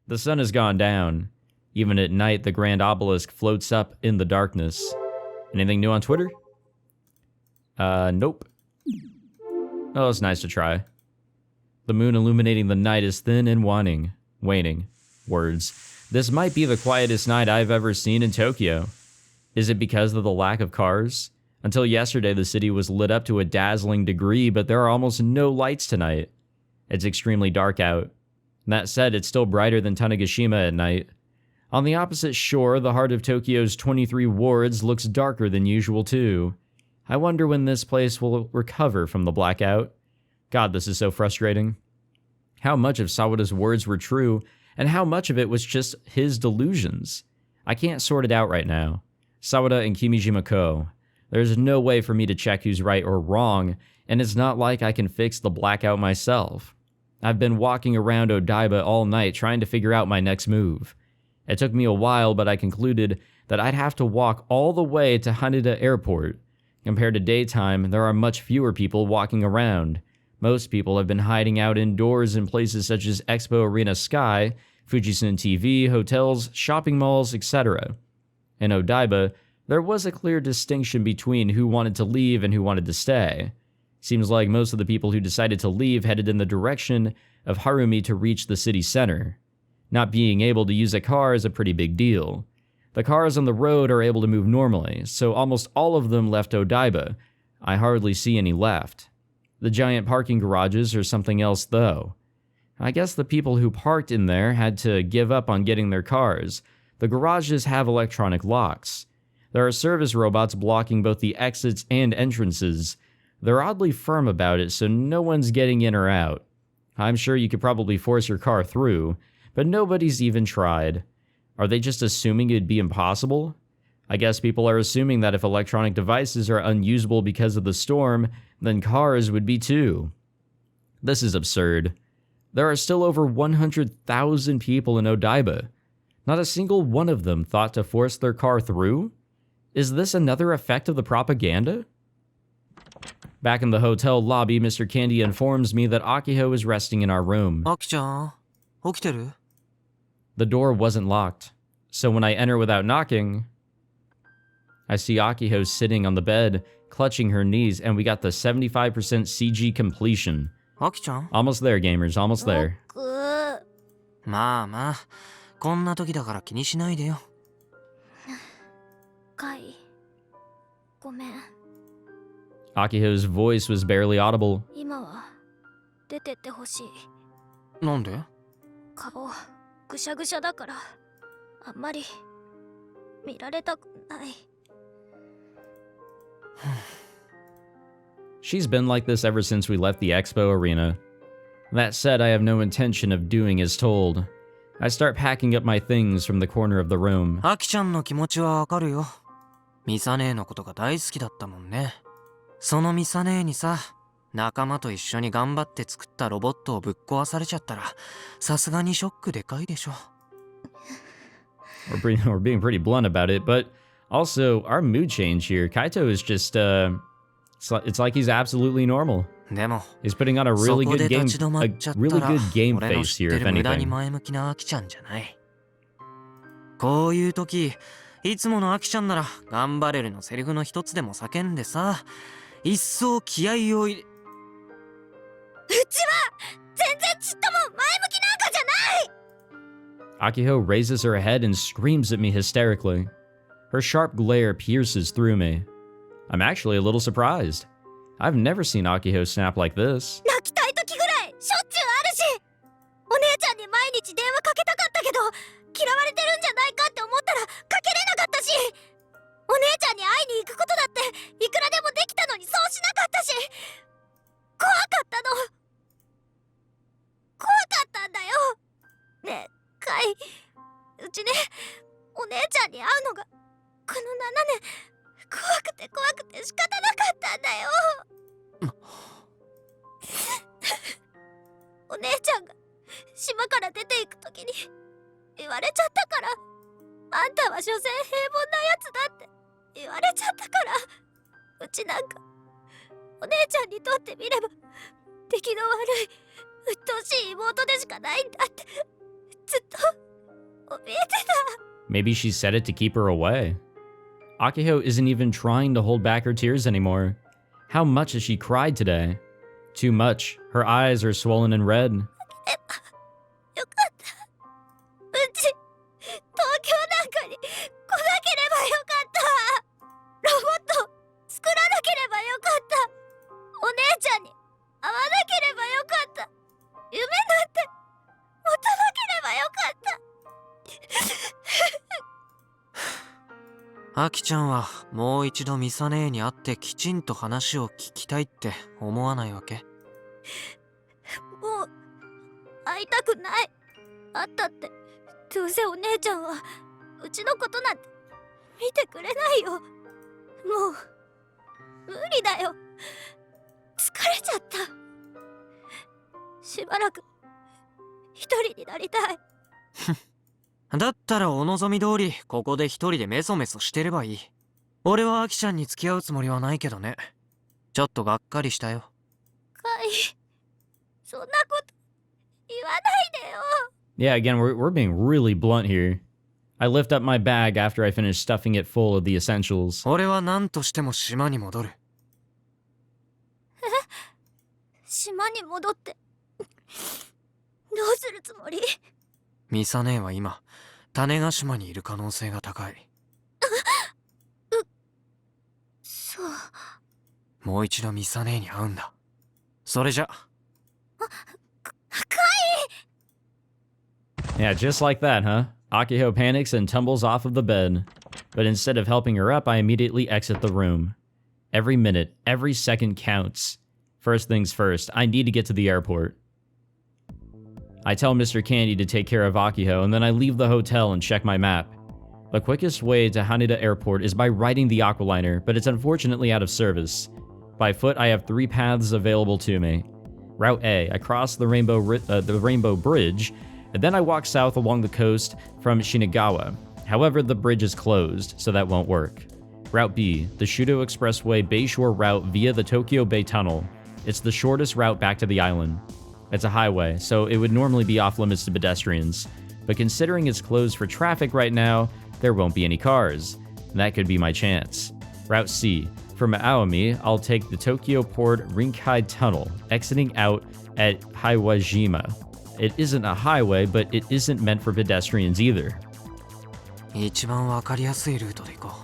The sun has gone down. Even at night, the grand obelisk floats up in the darkness. Anything new on Twitter? Nope. Oh, it's nice to try. The moon illuminating the night is thin and waning. Words. This might be the quietest night I've ever seen in Tokyo. Is it because of the lack of cars? Until yesterday, the city was lit up to a dazzling degree, but there are almost no lights tonight. It's extremely dark out. That said, it's still brighter than Tanegashima at night. On the opposite shore, the heart of Tokyo's 23 wards looks darker than usual too. I wonder when this place will recover from the blackout. God, this is so frustrating. How much of Sawada's words were true, and how much of it was just his delusions? I can't sort it out right now. Sawada and Kimijima. There's no way for me to check who's right or wrong, and it's not like I can fix the blackout myself. I've been walking around Odaiba all night trying to figure out my next move. It took me a while, but I concluded that I'd have to walk all the way to Haneda Airport. Compared to daytime, there are much fewer people walking around. Most people have been hiding out indoors in places such as Expo Arena Sky, Fujisan TV, hotels, shopping malls, etc. In Odaiba, there was a clear distinction between who wanted to leave and who wanted to stay. Seems like most of the people who decided to leave headed in the direction of Harumi to reach the city center. Not being able to use a car is a pretty big deal. The cars on the road are able to move normally, so almost all of them left Odaiba. I hardly see any left. The giant parking garages are something else though. I guess the people who parked in there had to give up on getting their cars. The garages have electronic locks. There are service robots blocking both the exits and entrances. They're oddly firm about it, so no one's getting in or out. I'm sure you could probably force your car through, but nobody's even tried. Are they just assuming it'd be impossible? I guess people are assuming that if electronic devices are unusable because of the storm, then cars would be too. This is absurd. There are still over 100,000 people in Odaiba. Not a single one of them thought to force their car through? Is this another effect of the propaganda? Back in the hotel lobby, Mr. Candy informs me that Akiho is resting in our room. Aki-chan, 起きてる? The door wasn't locked, so when I enter without knocking, I see Akiho sitting on the bed, clutching her knees, and we got the 75% CG completion. Aki-chan? Almost there, gamers, almost there. まあまあ、こんな時だから気にしないでよ。カイ、ごめん。 Akiho's voice was barely audible. 今は出てってほしい。なんで？顔ぐしゃぐしゃだからあんまり見られたくない。She's been like this ever since we left the expo arena. That said, I have no intention of doing as told. I start packing up my things from the corner of the room. アキちゃんの気持ちはわかるよ。ミサ姉のことが大好きだったもんね。そのミサ姉にさ、仲間と一緒に頑張って作ったロボットをぶっ壊されちゃったら、さすがにショックでかいでしょ。We're being pretty blunt about it, but also our mood change here. Kaito is just, it's like he's absolutely normal. でも、 He's putting on a really good game face here, if 無駄に anything. 前向きなアキちゃんじゃない。こういう時、いつものアキちゃんなら頑張れるのセリフの一つでも叫んでさ、一層気合を入れ。うちは全然ちっとも前向きなんかじゃない。 Akiho raises her head and screams at me hysterically. Her sharp glare pierces through me. I'm actually a little surprised. I've never seen Akiho snap like this. 泣きたい時ぐらいしょっちゅうあるし、お姉ちゃんに毎日電話かけたかったけど、嫌われてるんじゃないかって思ったらかけれなかったし、お姉ちゃんに会いに行くことだっていくらでもできたのにそうしなかったし、怖かったの。怖かったんだよ。ねえ、カイ、うちね、お姉ちゃんに会うのがこの7年怖くて怖くて仕方なかったんだよ。お姉ちゃんが島から出ていくときに言われちゃったから、あんたは所詮平凡なやつだって言われちゃったから、うちなんかお姉ちゃんにとってみれば出来の悪い鬱陶しい妹でしかないんだってずっと Maybe she said it to keep her away. Akiho isn't even trying to hold back her tears anymore. How much has she cried today? Too much. Her eyes are swollen and red. よかった。うち、東京なんかに来なければよかった。ロボット作らなければよかった。お姉ちゃんに会わなければよかった。夢なんて持たなければよかった。アキちゃんはもう一度ミサ姉に会ってきちんと話を聞きたいって思わないわけ？もう会いたくない。会ったってどうせお姉ちゃんはうちのことなんて見てくれないよ。もう無理だよ。疲れちゃった。しばらく一人になりたい。だったらお望み通りここで一人でメソメソしてればいい。俺はアキちゃんに付き合うつもりはないけどね。ちょっとがっかりしたよ。カイ、そんなこと言わないでよ。Yeah, again, we're being really blunt here. I lift up my bag after I finish stuffing it full of the essentials. 俺は何としても島に戻る。島に戻ってどうするつもり？ミサ姉は今種子島にいる可能性が高い。そう。もう一度ミサ姉に会うんだ。それじゃ。Yeah, just like that, huh? Akiho panics and tumbles off of the bed. But instead of helping her up, I immediately exit the room. Every minute, every second counts. First things first, I need to get to the airport. I tell Mr. Candy to take care of Akiho, and then I leave the hotel and check my map. The quickest way to Haneda Airport is by riding the Aqualiner, but it's unfortunately out of service. By foot, I have 3 paths available to me. Route A, I cross the Rainbow Bridge, and then I walk south along the coast from Shinagawa. However, the bridge is closed, so that won't work. Route B, the Shudo Expressway Bayshore route via the Tokyo Bay Tunnel. It's the shortest route back to the island. It's a highway, so it would normally be off limits to pedestrians. But considering it's closed for traffic right now, there won't be any cars. That could be my chance. Route C, from Aomi, I'll take the Tokyo Port Rinkai Tunnel, exiting out at Hiwajima. It isn't a highway, but it isn't meant for pedestrians either. 一番わかりやすいルートで行こ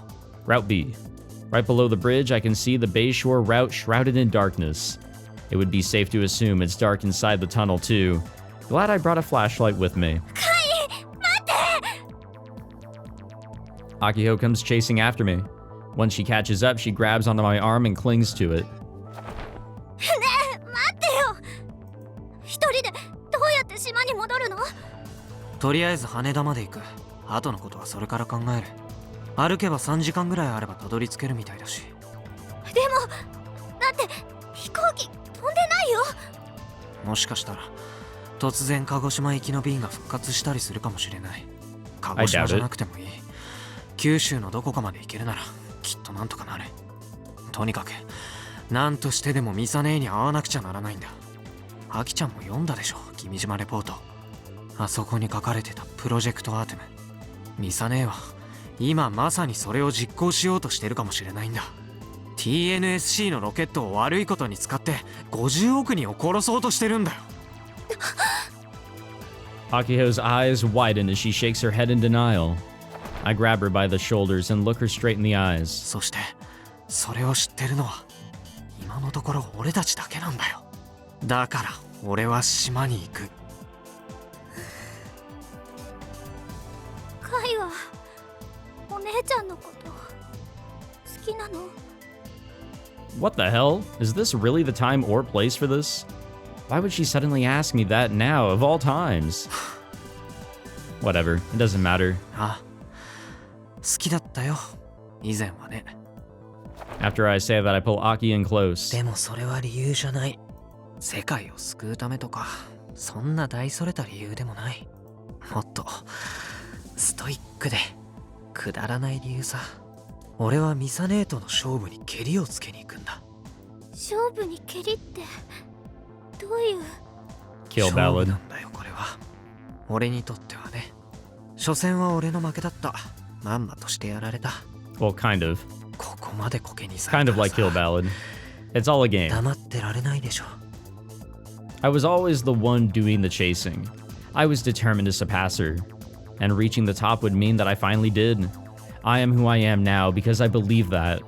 う。 Route B. Right below the bridge, I can see the Bayshore route shrouded in darkness. It would be safe to assume it's dark inside the tunnel too. Glad I brought a flashlight with me. Akiho comes chasing after me. Once she catches up, she grabs onto my arm and clings to it. ねえ、待ってよ。一人でどうやって島に戻るの？とりあえず羽田まで行く。後のことはそれから考える。歩けば3時間ぐらいあればたどり着けるみたいだし。でも、だって飛行機飛んでないよ。もしかしたら突然鹿児島行きの便が復活したりするかもしれない。鹿児島じゃなくてもいい。九州のどこかまで行けるならきっとなんとかなる。とにかく何としてでもミサ姉に会わなくちゃならないんだ。アキちゃんも読んだでしょ、君島レポート。あそこに書かれてたプロジェクトアーテム。ミサ姉は今まさにそれを実行しようとしてるかもしれないんだ。 TNSC のロケットを悪いことに使って50億人を殺そうとしてるんだよ。Akiho's eyes widen as she shakes her head in denial. I grab her by the shoulders and look her straight in the eyes. そしてそれを知ってるのは今のところ俺たちだけなんだよ。だから俺は島に行く。カイはお姉ちゃんのこと好きなの？ What the hell? Is this really the time or place for this? Why would she suddenly ask me that now, of all times? Whatever, it doesn't matter. あ、好きだったよ、以前はね。 After I say that, I pull Aki in close. でもそれは理由じゃない。世界を救うためとかそんな大それた理由でもない。もっとストイックでくだらない理由さ。俺はミサ姉との勝負にケリをつけに行くんだ。勝負にケリってどういう？ Kill 勝負 ballad. なんだよこれは。俺にとってはね。初戦は俺の負けだった。まんまとしてやられた。 Well, kind of. ここまでコケにさ Kind れ of たら like さ Kill Ballad. It's all a game. 黙ってられないでしょ。 I was always the one doing the chasing. I was determined to surpass her. And reaching the top would mean that I finally did. I am who I am now because I believe that.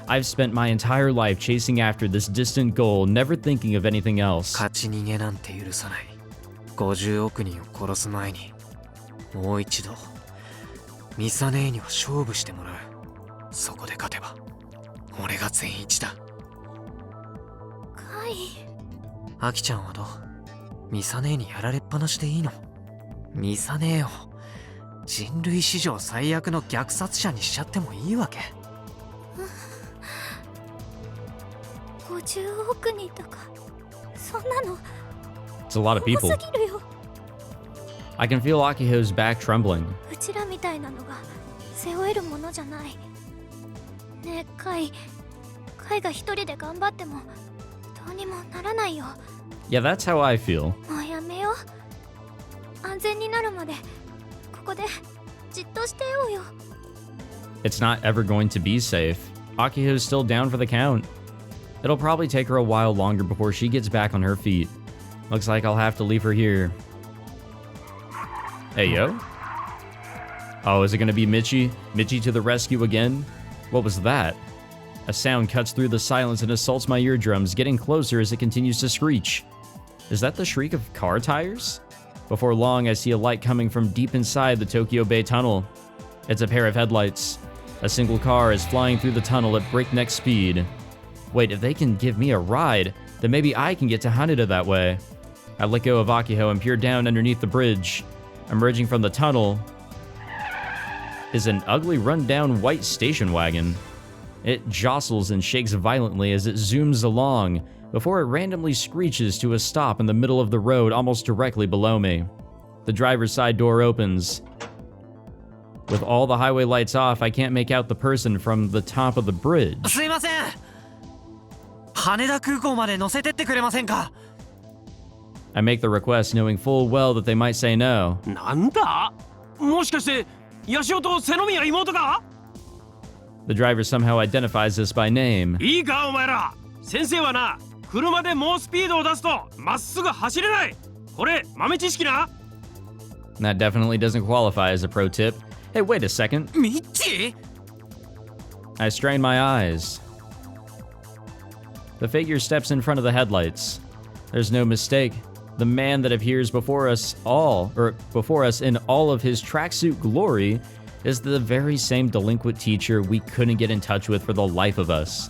I've spent my entire life chasing after this distant goal, never thinking of anything else. 勝ち逃げなんて許さない。50億人を殺す前にもう一度ミサ姉には勝負してもらう。そこで勝てば俺が全一だ。カイ。アキちゃんはどう？ミサ姉にやられっぱなしでいいの？ミサ姉を人類史上最悪の虐殺者にしちゃってもいいわけ？50億人とかそんなの It's a lot of 多 people. すぎるよ。 I can feel Akiho's back trembling. うちらみたいなのが背負えるものじゃない。ねえカイが一人で頑張ってもどうにもならないよ。 Yeah, that's how I feel. もうやめよう。安全になるまでここでじっとしてようよ。 It's not ever going to be safe. Akiho's still down for the count. It'll probably take her a while longer before she gets back on her feet. Looks like I'll have to leave her here. Hey, yo. Oh, is it gonna be Michi? Michi to the rescue again? What was that? A sound cuts through the silence and assaults my eardrums, getting closer as it continues to screech. Is that the shriek of car tires? Before long, I see a light coming from deep inside the Tokyo Bay tunnel. It's a pair of headlights. A single car is flying through the tunnel at breakneck speed. Wait, if they can give me a ride, then maybe I can get to Haneda that way. I let go of Akiho and peer down underneath the bridge. Emerging from the tunnel is an ugly run-down white station wagon. It jostles and shakes violently as it zooms along, before it randomly screeches to a stop in the middle of the road almost directly below me. The driver's side door opens. With all the highway lights off, I can't make out the person from the top of the bridge. すいません。羽田空港まで乗せてってくれませんか？ I make the request knowing full well that they might say no. なんだ？もしかしてヤシオとセノミヤ妹か？ The driver somehow identifies us by name. いいかお前ら。先生はな、車で猛スピードを出すとまっすぐ走れない。これ豆知識な。 That definitely doesn't qualify as a pro tip. Hey, wait a second. ミッチ？ I strain my eyes. The figure steps in front of the headlights. There's no mistake. The man that appears before us in all of his tracksuit glory is the very same delinquent teacher we couldn't get in touch with for the life of us.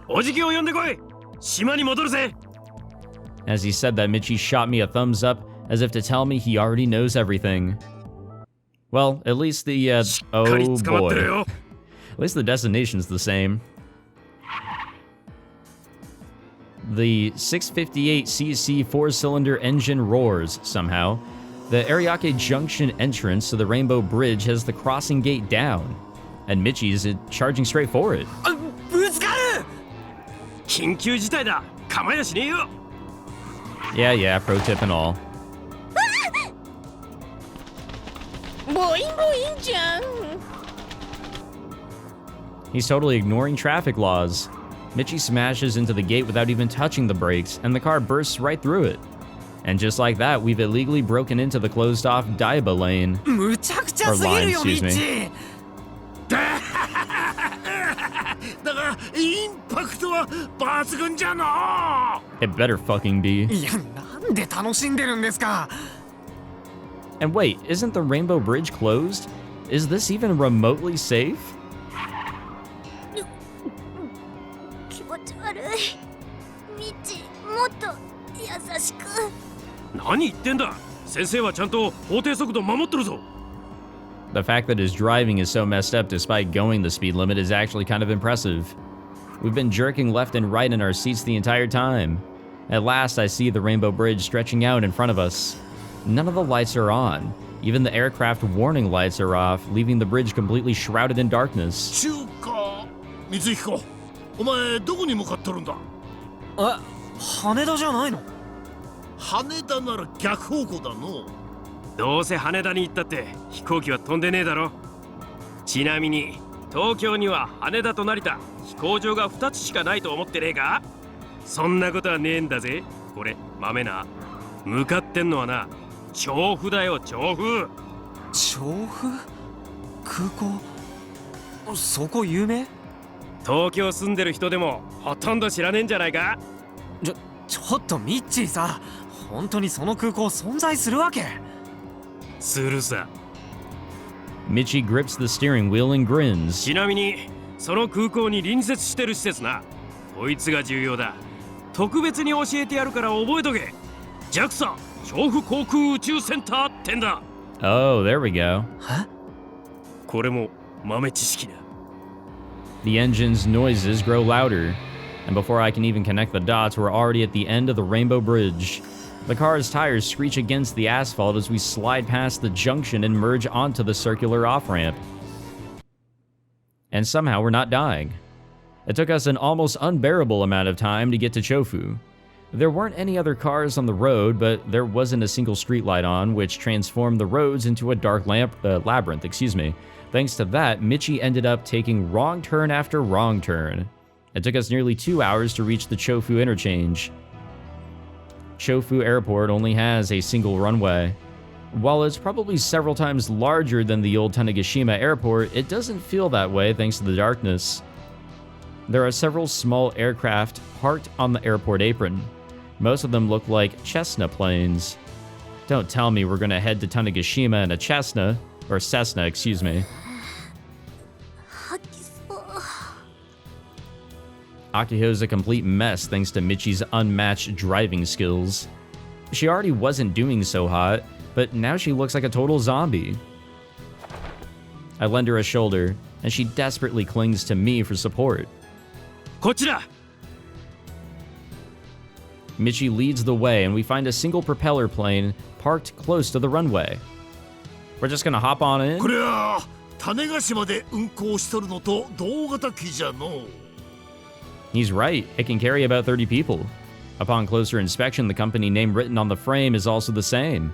おじきを呼んでこい。島に戻るぜ。 As he said that, Michi shot me a thumbs up as if to tell me he already knows everything. Well, at least the, oh 捕まってる boy. よ。 At least the destination's the same. The 658cc four-cylinder engine roars somehow. The Ariake Junction entrance to the Rainbow Bridge has the crossing gate down, and Michi's charging straight for it. ぶつかる！緊急事態だ。構やしねえよ。 Yeah, pro tip and all. ボインボインじゃん。 He's totally ignoring traffic laws. Michi smashes into the gate without even touching the brakes, and the car bursts right through it. And just like that, we've illegally broken into the closed-off Daiba lane. むちゃくちゃすぎるよ、ミッチ。だがインパクトは抜群じゃの。 It better fucking be. いや、なんで楽しんでるんですか？ And wait, isn't the Rainbow Bridge closed? Is this even remotely safe? 気持ち悪い。ミチ、もっと優しく。何言ってんだ。先生はちゃんと法定速度守ってるぞ。 The fact that his driving is so messed up despite going the speed limit is actually kind of impressive. We've been jerking left and right in our seats the entire time. At last, I see the Rainbow Bridge stretching out in front of us. None of the lights are on. Even the aircraft warning lights are off, leaving the bridge completely shrouded in darkness. 中華光彦、お前どこに向かってるんだ？羽田じゃないの？羽田なら逆方向だの。どうせ羽田に行ったって飛行機は飛んでねえだろ。ちなみに東京には羽田と成田飛行場が2つしかないと思ってねえか。そんなことはねえんだぜ。これ豆な。向かってんのはな、調布だよ、調布。調布空港、そこ有名？東京住んでる人でもほとんど知らねえんじゃないか。ちょっとミッチーさ、本当にその空港存在するわけ？するさ。Michi grips the steering wheel and grins. ちなみにその空港に隣接してる施設な、こいつが重要だ。特別に教えてやるから覚えとけ。 JAXA 調布航空宇宙センターってんだ。 Oh, there we go. これも豆知識だ。 The engine's noises grow louder, and before I can even connect the dots, we're already at the end of the Rainbow Bridge. The car's tires screech against the asphalt as we slide past the junction and merge onto the circular off-ramp. And somehow we're not dying. It took us an almost unbearable amount of time to get to Chofu. There weren't any other cars on the road, but there wasn't a single streetlight on, which transformed the roads into a dark labyrinth. Thanks to that, Michi ended up taking wrong turn after wrong turn. It took us nearly 2 hours to reach the Chofu interchange. Chofu Airport only has a single runway. While it's probably several times larger than the old Tanegashima Airport, it doesn't feel that way thanks to the darkness. There are several small aircraft parked on the airport apron. Most of them look like Cessna planes. Don't tell me we're gonna head to Tanegashima in a Cessna, or Cessna, excuse me. Akiho's a complete mess thanks to Michi's unmatched driving skills. She already wasn't doing so hot, but now she looks like a total zombie. I lend her a shoulder, and she desperately clings to me for support. こっちだ。 Michi leads the way, and we find a single propeller plane parked close to the runway. We're just gonna hop on in? これは種子島で運行しとるのと同型機じゃの。 He's right, it can carry about 30 people. Upon closer inspection, the company name written on the frame is also the same.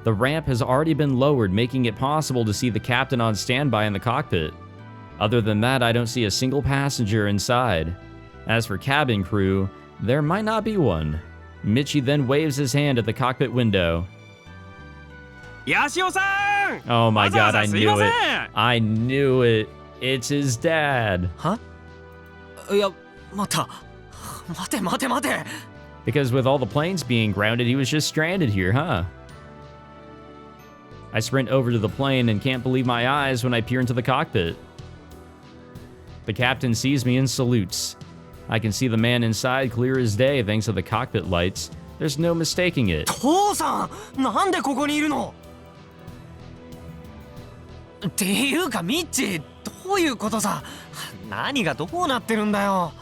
The ramp has already been lowered, making it possible to see the captain on standby in the cockpit. Other than that, I don't see a single passenger inside. As for cabin crew, there might not be one. Michi then waves his hand at the cockpit window. ヤシオさん。 Oh my god, I すい knew ませ it. ん。 I knew it. It's his dad. いや、待て。 Because with all the planes being grounded, he was just stranded here, huh? I sprint over to the plane and can't believe my eyes when I peer into the cockpit. The captain sees me and salutes. I can see the man inside clear as day thanks to the cockpit lights. There's no mistaking it. 父さん、なんでここにいるの？っていうかミッチ、どういうことさ？何がどうなってるんだよ。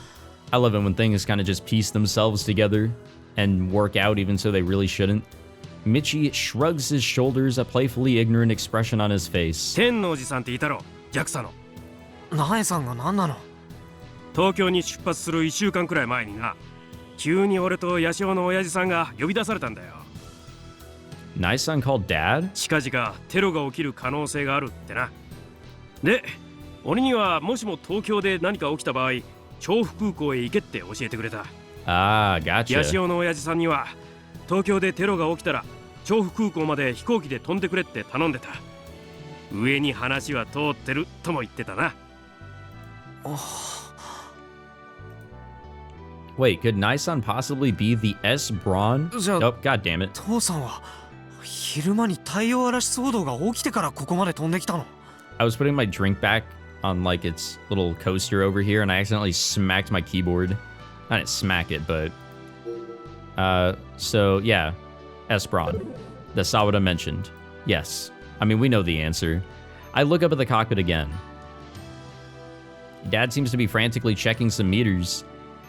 I love it when things kind of just piece themselves together and work out even so they really shouldn't. Michi shrugs his shoulders, a playfully ignorant expression on his face. 天王寺さんっていたろ、JAXA の。ナエさんが何なの？東京に出発する1週間くらい前にな、急に俺とヤシオの親父さんが呼び出されたんだよ。Nice-san called dad? 近々テロが起きる可能性があるってな。で、俺にはもしも東京で何か起きた場合、調布空港へ行けって教えてくれた。Ah, gotcha. ヤシオの親父さんには東京でテロが起きたら調布空港まで飛行機で飛んでくれって頼んでた。上に話は通ってるとも言ってたな。Wait, could Nice-san possibly be the S Braun? じゃあ、 Oh, god damn it. 父さんは昼間に太陽嵐騒動が起きてからここまで飛んできたの？ I was putting my drink back on like its little coaster over here and I accidentally smacked my keyboard. I didn't smack it, but so yeah, S Braun, the Sawada mentioned. Yes. I mean, we know the answer. I look up at the cockpit again. Dad seems to be frantically checking some meters.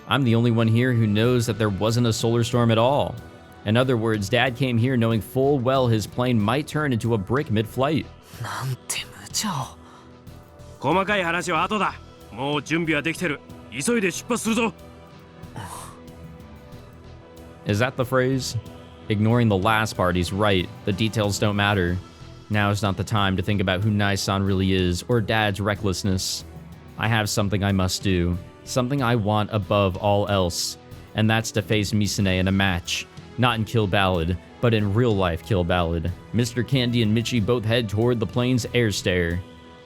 I'm the only one here who knows that there wasn't a solar storm at all. In other words, Dad came here knowing full well his plane might turn into a brick mid-flight. なんて無茶を。細かい話は後だ。もう準備はできてる。急いで出発するぞ。Is that the phrase? Ignoring the last part, he's right. The details don't matter. Now is not the time to think about who Nai-san really is, or Dad's recklessness. I have something I must do. Something I want above all else. And that's to face Misane in a match. Not in Kill Ballad, but in real-life Kill Ballad. Mr. Candy and Michi both head toward the plane's air stair.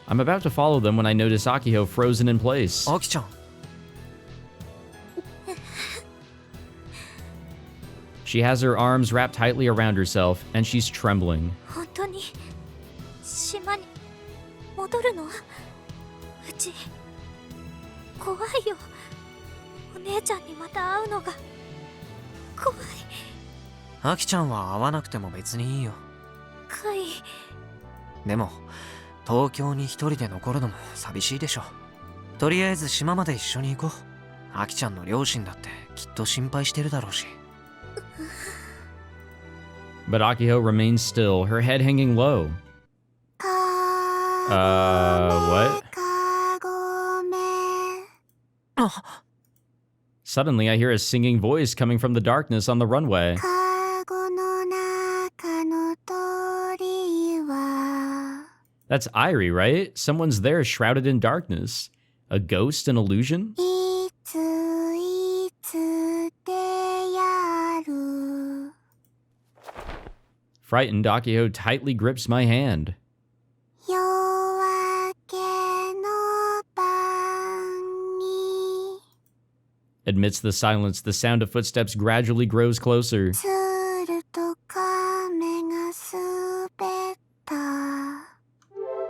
I'm about to follow them when I notice Akiho frozen in place. Aki-chan. She has her arms wrapped tightly around herself, and she's trembling. 本当に島に戻るの？うち怖いよ。お姉ちゃんにまた会うのが怖い。アキちゃんは会わなくても別にいいよ。カイ。でも東京に一人で残るのも寂しいでしょ。とりあえず島まで一緒に行こう。アキちゃんの両親だってきっと心配してるだろうし。But Akiho remains still, her head hanging low. What? Suddenly, I hear a singing voice coming from the darkness on the runway. That's Irie, right? Someone's there shrouded in darkness. A ghost, an illusion? Frightened, Akiho tightly grips my hand. Amidst the silence, the sound of footsteps gradually grows closer.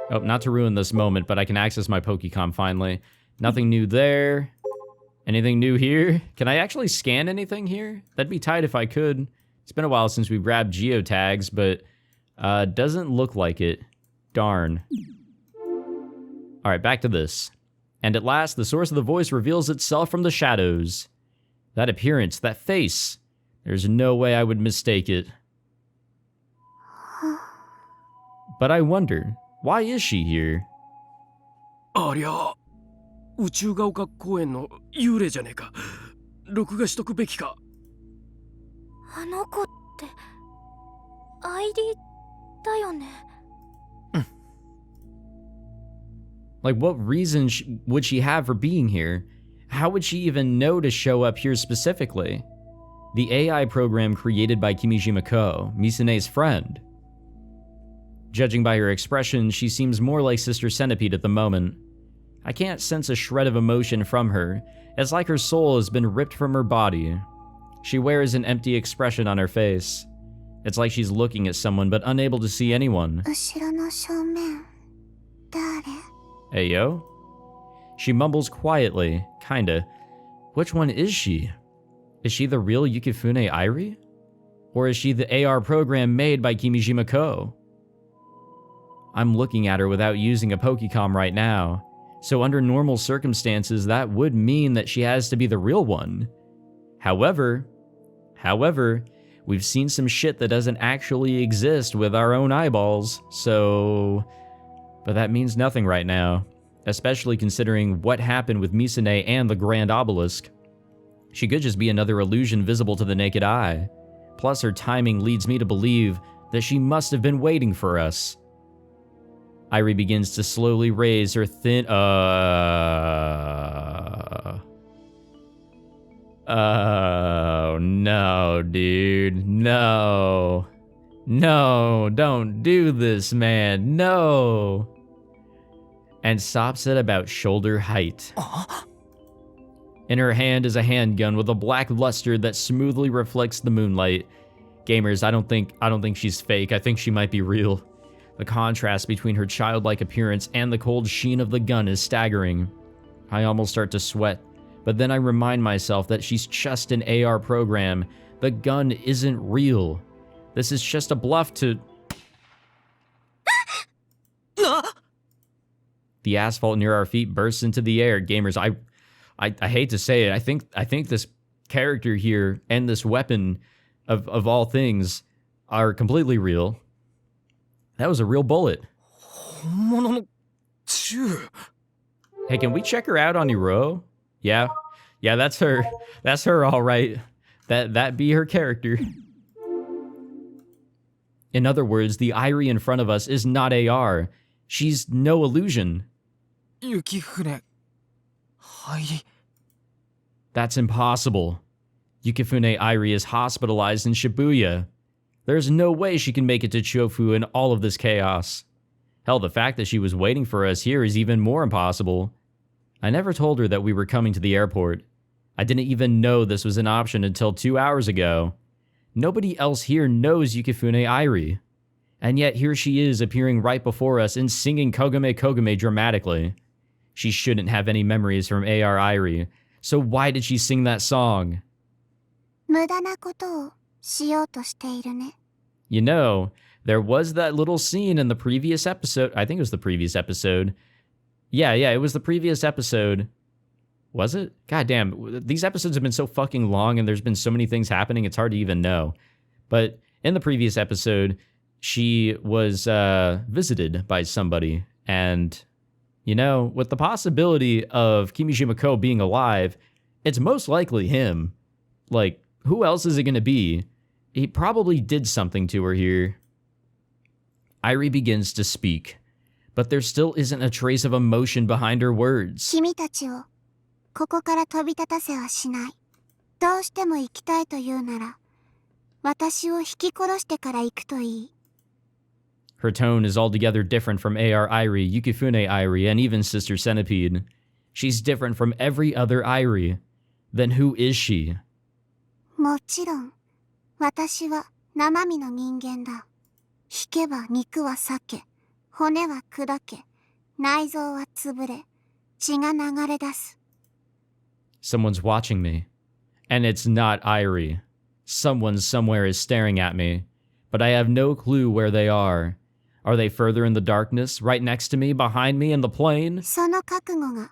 Oh, not to ruin this moment, but I can access my Pokecom finally. Nothing new there. Anything new here? Can I actually scan anything here? That'd be tight if I could. It's been a while since we grabbed geotags, but doesn't look like it. Darn. Alright, back to this. And at last, the source of the voice reveals itself from the shadows. That appearance, that face. There's no way I would mistake it. But I wonder, why is she here? ありゃ、宇宙が丘公園の幽霊じゃねえか。録画しとくべきか。あの子って ID だよね。Like, what reason would she have for being here? How would she even know to show up here specifically? The AI program created by Kimijima Ko, Misane's friend. Judging by her expression, she seems more like Sister Centipede at the moment. I can't sense a shred of emotion from her. It's like her soul has been ripped from her body. She wears an empty expression on her face. It's like she's looking at someone but unable to see anyone. Hey, yo? She mumbles quietly, kinda. Which one is she? Is she the real Yukifune Irie? Or is she the AR program made by Kimijima Ko? I'm looking at her without using a Pokecom right now, so under normal circumstances that would mean that she has to be the real one. However, we've seen some shit that doesn't actually exist with our own eyeballs, so... But that means nothing right now, especially considering what happened with Misane and the Grand Obelisk. She could just be another illusion visible to the naked eye. Plus, her timing leads me to believe that she must have been waiting for us. Irie begins to slowly raise her thin... Oh, no, dude. No. No, don't do this, man. No. And stops at about shoulder height. In her hand is a handgun with a black luster that smoothly reflects the moonlight. Gamers, I don't think she's fake. I think she might be real. The contrast between her childlike appearance and the cold sheen of the gun is staggering. I almost start to sweat, but then I remind myself that she's just an AR program. The gun isn't real. This is just a bluff to... The asphalt near our feet bursts into the air. Gamers, I hate to say it. I think this character here and this weapon of all things are completely real. That was a real bullet. Hey, can we check her out on Iro? Yeah, that's her. That's her, all right. That be her character. In other words, the Irie in front of us is not AR. She's no illusion. 雪船入り That's impossible. Yukifune Irie is hospitalized in Shibuya. There's no way she can make it to Chofu in all of this chaos. Hell, the fact that she was waiting for us here is even more impossible. I never told her that we were coming to the airport. I didn't even know this was an option until 2 hours ago. Nobody else here knows Yukifune Irie. And yet here she is appearing right before us and singing Kogame Kogame dramatically. She shouldn't have any memories from AR Irie. So why did she sing that song? 無駄なことをしようとしているね。 You know, there was that little scene in the previous episode. I think it was the previous episode. Yeah, it was the previous episode. Was it? God damn, these episodes have been so fucking long and there's been so many things happening, it's hard to even know. But in the previous episode, she was visited by somebody. And, you know, with the possibility of Kimijima Ko being alive, it's most likely him. Like, who else is it going to be? He probably did something to her here. Irie begins to speak, but there still isn't a trace of emotion behind her words. 君たちをここから飛び立たせはしない。どうしても行きたいというなら、私を引き殺してから行くといい。 Her tone is altogether different from AR Irie, Yukifune Irie, and even Sister Centipede. She's different from every other Irie. Then who is she? もちろん、私は生身の人間だ。引けば肉は裂け、骨は砕け、内臓は潰れ、血が流れ出す。 Someone's watching me. And it's not Irie. Someone somewhere is staring at me. But I have no clue where they are. Are they further in the darkness, right next to me, behind me, in the plane? その覚悟が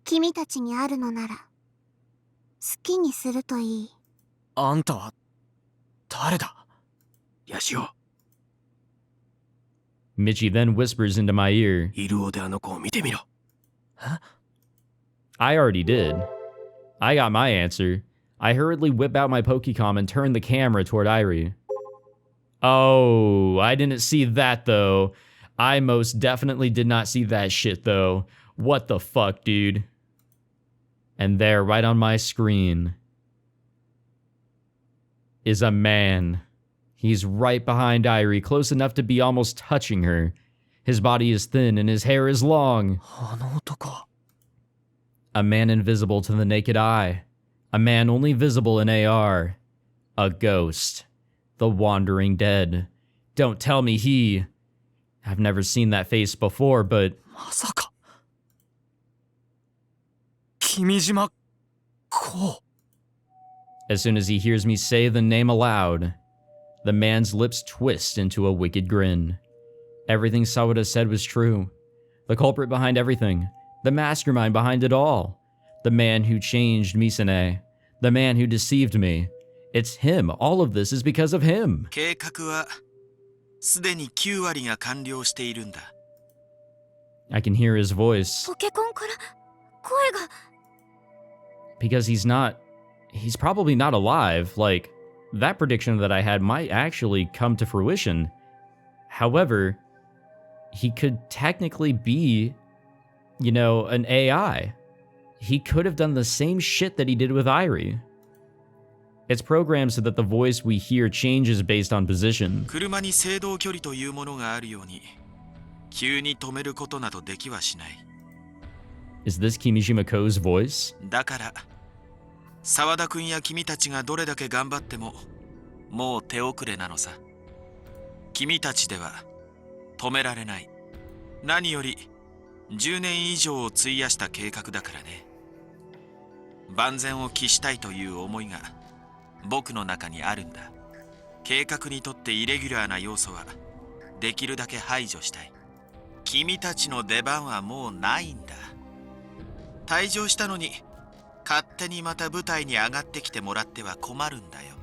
君たちにあるのなら、好きにするといい。あんたは誰だ？ヤシオ、 Michi then whispers into my ear. イルオであの子を見てみろ。I already did. I got my answer. I hurriedly whip out my Pokecom and turn the camera toward Irie. Oh, I didn't see that though. I most definitely did not see that shit though. What the fuck, dude? And there, right on my screen, is a man. He's right behind Irie, close enough to be almost touching her. His body is thin and his hair is long. あの男。 A man invisible to the naked eye. A man only visible in AR. A ghost. The wandering dead. Don't tell me he... I've never seen that face before, but... まさか。君島こう。 As soon as he hears me say the name aloud, the man's lips twist into a wicked grin. Everything Sawada said was true. The culprit behind everything. The mastermind behind it all. The man who changed Misane. The man who deceived me. It's him. All of this is because of him. 計画はすでに9割が完了しているんだ。 I can hear his voice. ポケコンから声が。 Because he's probably not alive. Like, that prediction that I had might actually come to fruition. However, he could technically be, you know, an AI. He could have done the same shit that he did with Irie. It's programmed so that the voice we hear changes based on position. 車に制動距離というものがあるように、急に止めることなどできはしない。 Is this Kimijima Ko's voice? だから、沢田君や君たちがどれだけ頑張っても、もう手遅れなのさ。君たちでは止められない。何より10年以上を費やした計画だからね。万全を期したいという思いが僕の中にあるんだ。計画にとってイレギュラーな要素はできるだけ排除したい。君たちの出番はもうないんだ。退場したのに勝手にまた舞台に上がってきてもらっては困るんだよ。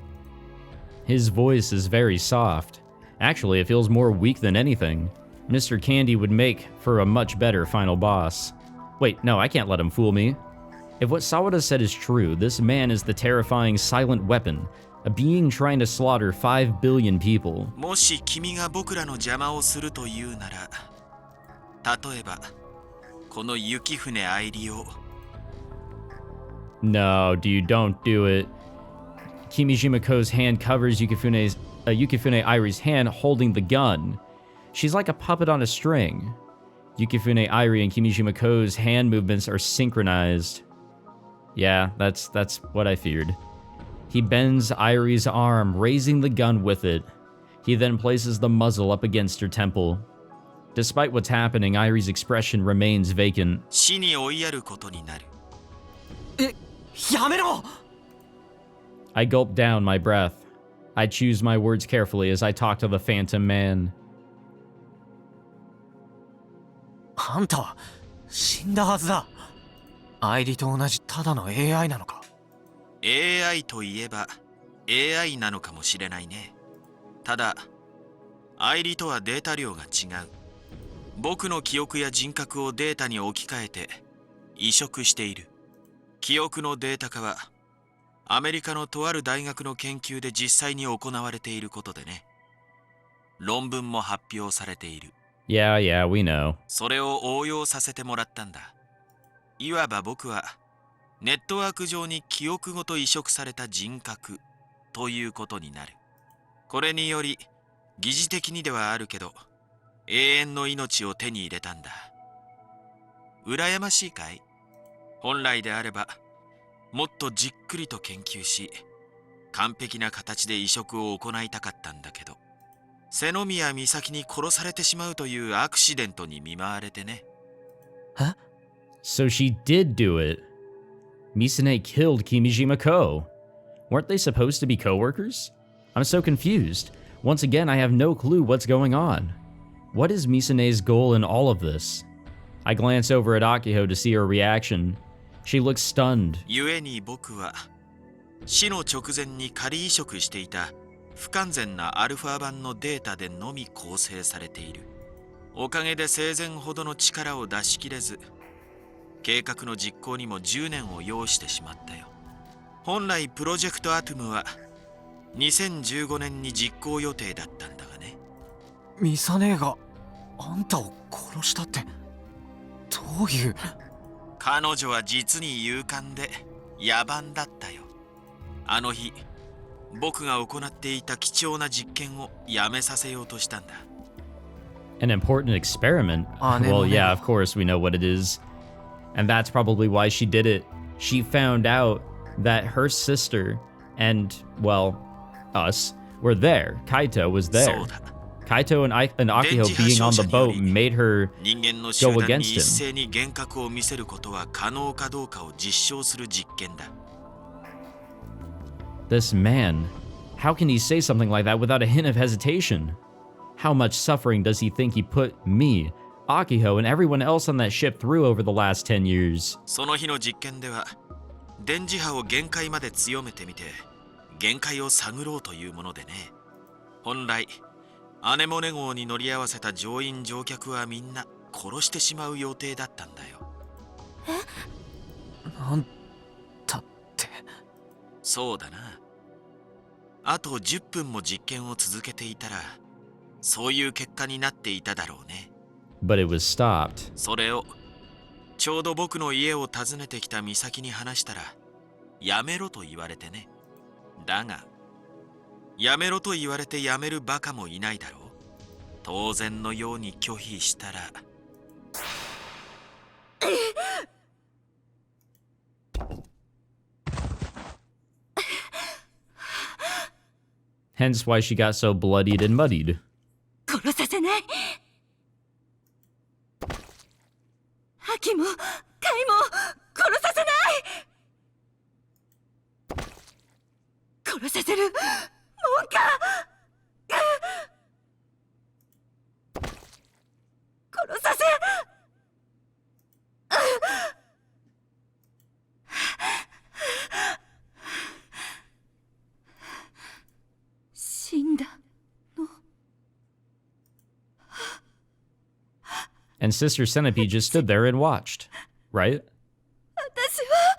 His voice is very soft. Actually, it feels more weak than anything. Mr. Candy would make for a much better final boss. Wait, no, I can't let him fool me. If what Sawada said is true, this man is the terrifying silent weapon, A being trying to slaughter 5 billion people. もし君が僕らの邪魔をするというなら、例えばこの雪船愛理を。 No, dude, don't do it. Kimijima Ko's hand covers Yukifune Airi's hand holding the gun. She's like a puppet on a string. Yukifune Airi and Kimijima Ko's hand movements are synchronized. Yeah, that's what I feared. He bends Airi's arm, raising the gun with it. He then places the muzzle up against her temple. Despite what's happening, Airi's expression remains vacant. 死に追いやることになる。やめろ I gulp down my breath. I choose my words carefully as I talk to the Phantom Man. あんたは死んだはずだ。アイリと同じただの AI なのか。 AI といえば AI なのかもしれないね。ただ愛理とはデータ量が違う。僕の記憶や人格をデータに置き換えて移植している。記憶のデータ化はアメリカのとある大学の研究で実際に行われていることでね。論文も発表されている。Yeah, we know. それを応用させてもらったんだ。いわば僕はネットワーク上に記憶ごと移植された人格ということになる。これにより疑似的にではあるけど永遠の命を手に入れたんだ。羨ましいかい？本来であればもっとじっくりと研究し完璧な形で移植を行いたかったんだけど、瀬宮美咲に殺されてしまうというアクシデントに見舞われてね。え？ So she did do it. Misane killed Kimijima Ko. Weren't they supposed to be co-workers? I'm so confused. Once again, I have no clue what's going on. What is Misane's goal in all of this? I glance over at Akiho to see her reaction. She looks stunned. 故に僕は死の直前に仮移植していた不完全なアルファ版のデータでのみ構成されている。おかげで生前ほどの力を出し切れず、計画の実行にも10年を要してしまったよ。本来プロジェクトアトムは2015年に実行予定だったんだがね。ミサ姉があんたを殺したってどういう。彼女は実に勇敢で野蛮だったよ。あの日僕が行っていた貴重な実験をやめさせようとしたんだ。 An important experiment? Well, yeah, of course we know what it is. And that's probably why she did it. She found out that her sister and, well, us were there. Kaito was there. そうだ。Kaito and Akiho being on the boat made her 人間の集 go 団に against 一 him. 斉に幻覚を見せることは可能かどうかを実証する実験だ。 This man, how can he say something like that without a hint of hesitation? How much suffering does he think he put me, Akiho, and everyone else on that ship through over the last 10 years? その日の実験では電磁波を限界まで強めてみて限界を探ろうというものでね。本来アネモネ号に乗り合わせた乗員乗客はみんな殺してしまう予定だったんだよ。なんだって。そうだな。あと10分も実験を続けていたらそういう結果になっていただろうね。 But it was stopped. それをちょうど僕の家を訪ねてきた美咲に話したらやめろと言われてね。だがやめろと言われてやめるバカもいないだろう。当然のように拒否したら。Hence why she got so bloodied and muddied. 殺させない。秋もカイも殺させない。殺させるもんか。殺させ。死んだの。 And Sister Centipede just stood there and watched, right? 私は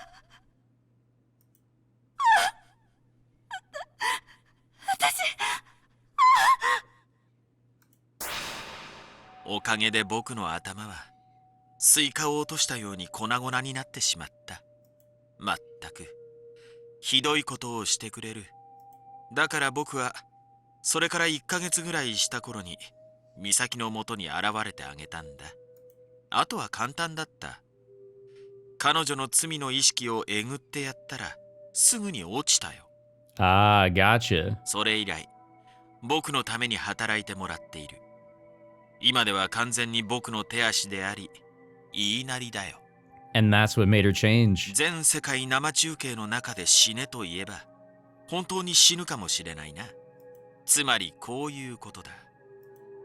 かげで僕の頭はスイカを落としたように粉々になってしまった。まったくひどいことをしてくれる。だから僕はそれから1ヶ月ぐらいした頃に美咲の元に現れてあげたんだ。あとは簡単だった。彼女の罪の意識をえぐってやったらすぐに落ちたよ。Ah, gotcha. それ以来僕のために働いてもらっている。今では完全に僕の手足であり言いなりだよ。And that's what made her change. 全世界生中継の中で死ねと言えば本当に死ぬかもしれないな。つまりこういうことだ。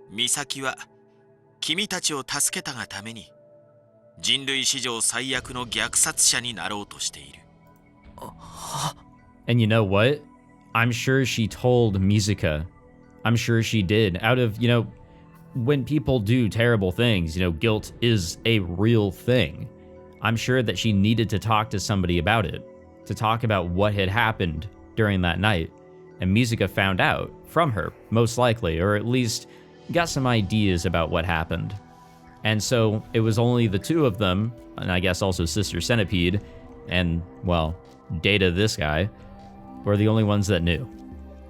美咲は君たちを助けたがために人類史上最悪の虐殺者になろうとしている。And you know what? I'm sure she told Misaka. I'm sure she did. Out of, when people do terrible things, guilt is a real thing. I'm sure that she needed to talk to somebody about it, to talk about what had happened during that night. And Misaka found out from her, most likely, or at least got some ideas about what happened. And so it was only the two of them, and I guess also Sister Centipede, and, well, Data, this guy, were the only ones that knew.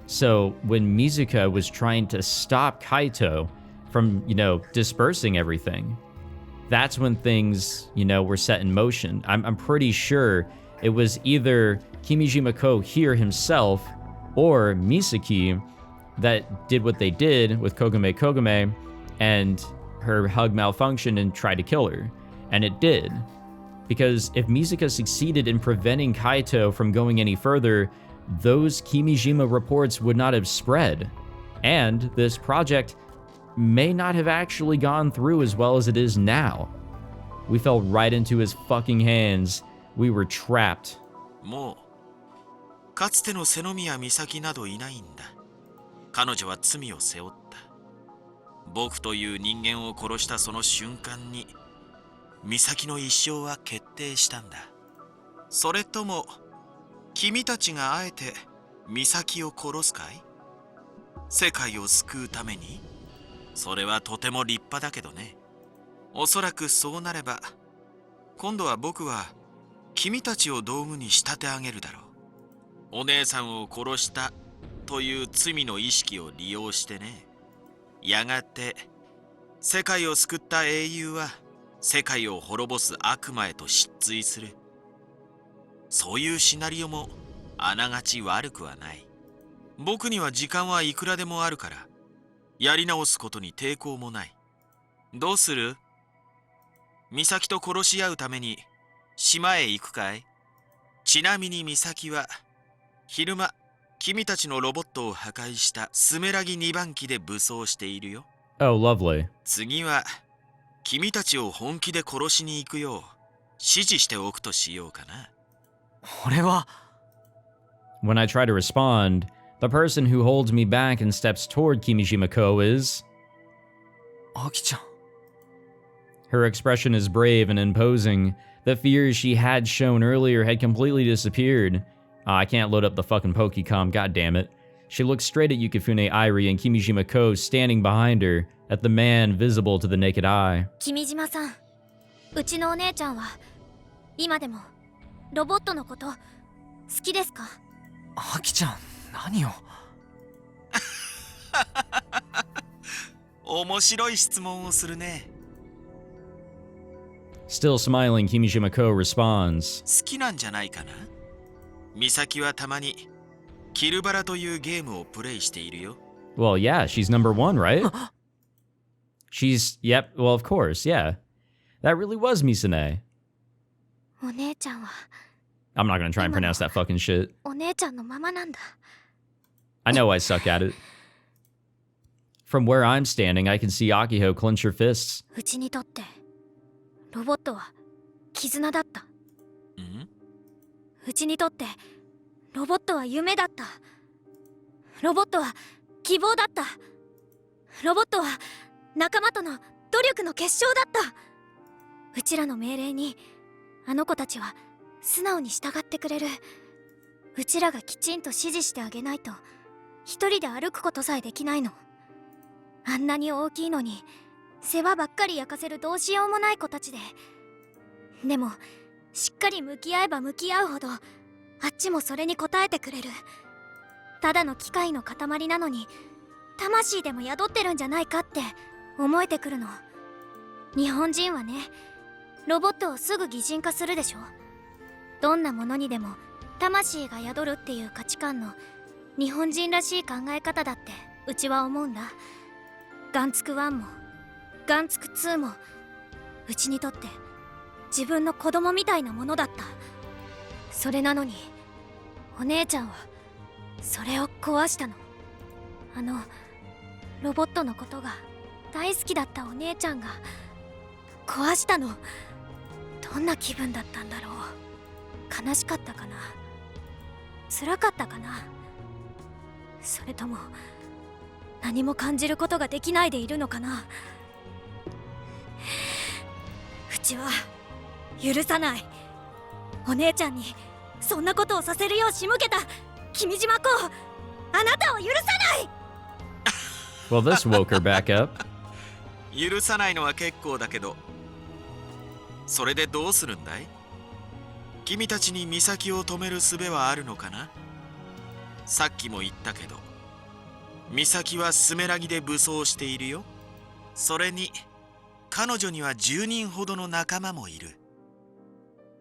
So when Misaka was trying to stop Kaito from, dispersing everything, that's when things, were set in motion. I'm pretty sure it was either Kimijima here himself or Misaki that did what they did with Kogame and her hug malfunctioned and tried to kill her. And it did. Because if Misaka succeeded in preventing Kaito from going any further, those Kimijima reports would not have spread. And this project may not have actually gone through as well as it is now. We fell right into his fucking hands. We were trapped. もうかつての瀬宮美咲などいないんだ。彼女は罪を背負った。僕という人間を殺したその瞬間に美咲の一生は決定したんだ。それとも君たちがあえて美咲を殺すかい？世界を救うために？それはとても立派だけどね。おそらくそうなれば今度は僕は君たちを道具に仕立て上げるだろう。お姉さんを殺したという罪の意識を利用してね。やがて世界を救った英雄は世界を滅ぼす悪魔へと失墜する。そういうシナリオもあながち悪くはない。僕には時間はいくらでもあるからやり直すことに抵抗もない。どうする？美咲と殺し合うために島へ行くかい？ちなみに美咲は昼間君たちのロボットを破壊したスメラギ2番機で武装しているよ。Oh, lovely. 次は君たちを本気で殺しに行くよう指示しておくとしようかな。俺は When I try to respond, the person who holds me back and steps toward Kimijima is... アキちゃん。 Her expression is brave and imposing. The fears she had shown earlier had completely disappeared. I can't load up the fucking Pokecom, goddammit. She looks straight at Yukifune Airi and Kimijima standing behind her, at the man visible to the naked eye. 君島さん、うちのお姉ちゃんは今でもロボットのこと好きですか？アキちゃん、何を。面白い質問をするね。Still smiling, Kimijima responds. 好きなんじゃないかな。美咲はたまにキルバラというゲームをプレイしているよ。Well, yeah, she's number one, right? Yep, well, of course, yeah. That really was Misane. お姉ちゃんは I'm not gonna try and pronounce that fucking shit. お姉ちゃんのままなんだ。 I know I suck at it. From where I'm standing, I can see Akiho clench her fists. うちにとってロボットは絆だった。うちにとってロボットは夢だった。ロボットは希望だった。ロボットは仲間との努力の結晶だった。うちらの命令にあの子たちは素直に従ってくれる。うちらがきちんと指示してあげないと一人で歩くことさえできないの。あんなに大きいのに世話ばっかり焼かせるどうしようもない子たちで。でもしっかり向き合えば向き合うほどあっちもそれに応えてくれる。ただの機械の塊なのに魂でも宿ってるんじゃないかって思えてくるの。日本人はね、ロボットをすぐ擬人化するでしょ。どんなものにでも魂が宿るっていう価値観の日本人らしい考え方だってうちは思うんだ。ガンツク1もガンツク2もうちにとって自分の子供みたいなものだった。それなのにお姉ちゃんはそれを壊したの。ロボットのことが大好きだったお姉ちゃんが壊したの。どんな気分だったんだろう。悲しかったかな、辛かったかな、それとも何も感じることができないでいるのかな。うちは許さない。お姉ちゃんにそんなことをさせるよう仕向けた君島子、あなたを許さない。 Well, this woke her back up. 許さないのは結構だけど、それでどうするんだい？君たちに美咲を止める術はあるのかな？さっきも言ったけど、美咲はスメラギで武装しているよ。それに彼女には10人ほどの仲間もいる。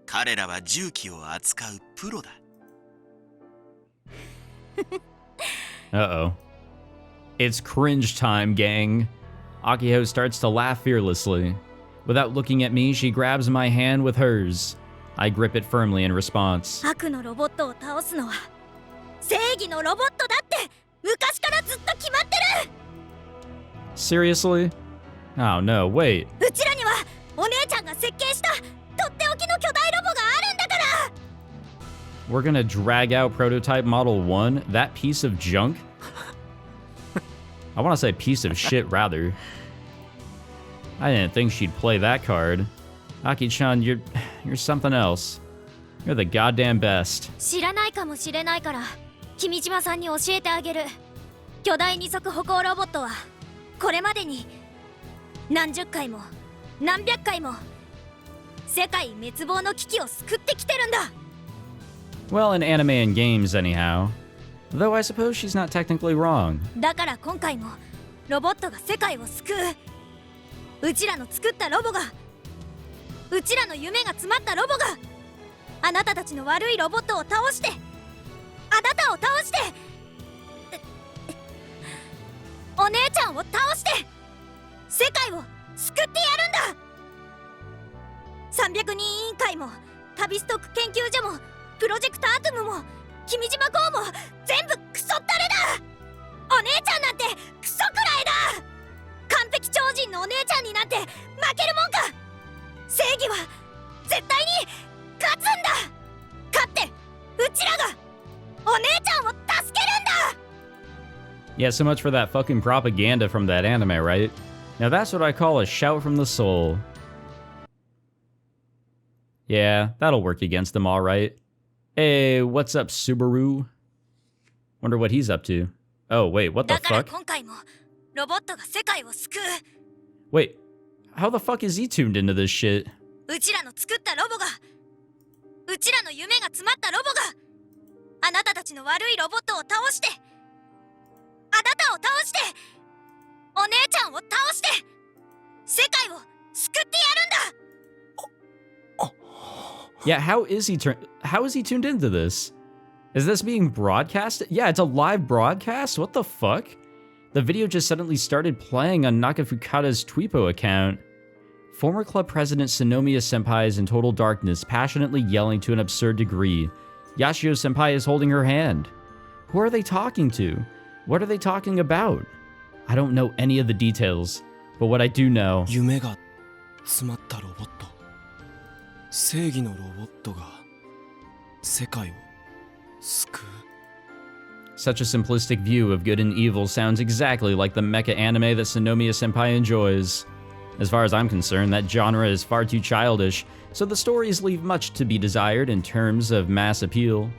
彼らは銃器を扱うプロだ。Uh-oh. It's cringe time, gang. Akiho starts to laugh fearlessly. Without looking at me, she grabs my hand with hers. I grip it firmly in response. 悪のロボットを倒すのは正義のロボットだって昔からずっと決まってる。 Seriously? Oh no, wait. うちらにはお姉ちゃんが設計したとっておきの巨大ロボがあるんだから。 We're gonna drag out prototype model 1? That piece of junk? I want to say piece of shit, rather. I didn't think she'd play that card. Aki-chan, you're something else. You're the goddamn best. 知らないかもしれないから君島さんに教えてあげる。巨大二足歩行ロボットはこれまでに何十回も何百回も世界滅亡の危機を救ってきてるんだ。 Well, in anime and games, anyhow. Though I suppose she's not technically wrong. だから今回もロボットが世界を救う。うちらの作ったロボが、うちらの夢が詰まったロボがあなたたちの悪いロボットを倒して、あなたを倒して、お姉ちゃんを倒して世界を救ってやるんだ。300人委員会も旅ストック研究所もプロジェクトアトムも君島号も全部クソったれだ。お姉ちゃんなんてクソくらいだ。完璧超人のお姉ちゃんになんて負けるもんか。正義は絶対に勝つんだ。勝ってうちらがお姉ちゃんを助けるんだ。 Yeah, so much for that fucking propaganda from that anime, right? Now that's what I call a shout from the soul. Yeah, that'll work against them all right. Hey, what's up, Subaru? Wonder what he's up to. Oh, wait, what the だから fuck? 今回もロボットが世界を救う。 Wait, how the fuck is he tuned into this shit? うちらの作ったロボが、うちらの夢が詰まったロボがあなたたちの悪いロボットを倒して、あなたを倒して、お姉ちゃんを倒して世界を救ってやるんだ。 Yeah, how is he tuned into this? Is this being broadcast? Yeah, it's a live broadcast? What the fuck? The video just suddenly started playing on Nakafukata's Twipo account. Former club president Senomiya Senpai is in total darkness, passionately yelling to an absurd degree. Yashio Senpai is holding her hand. Who are they talking to? What are they talking about? I don't know any of the details, but what I do know... 夢が詰まったロボット、正義のロボットが世界を救う。 Such a simplistic view of good and evil sounds exactly like the mecha anime that Senomiya Senpai enjoys. As far as I'm concerned, that genre is far too childish, so the stories leave much to be desired in terms of mass appeal.